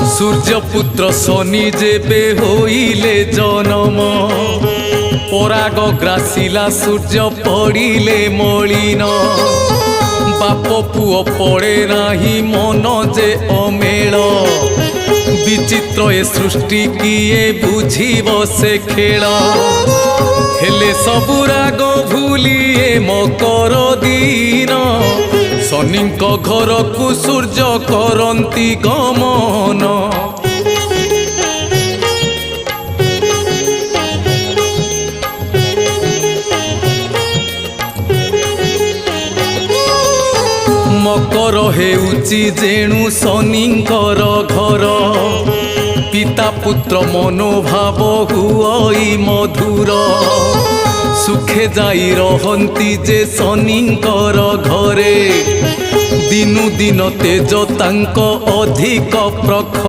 सूर्यपुत्र शनि जेबे होइले जनम पराग ग्रासिला सूर्य पड़िले मलिन बाप पुओ पड़े नाही मन जे अमेल विचित्र ए सृष्टि किए बुझीब से खेल हेले सबु राग भूलिए मकर दिन शनिंक घर को सूर्य करंती गमन मकर हेउची जेणु शनिंकर घर पिता पुत्र मनोभाव हुई मधुर सुखे जाई रहंती जे शनिंकर घरे दिनु दिन तेज तांक अधिक प्रखर।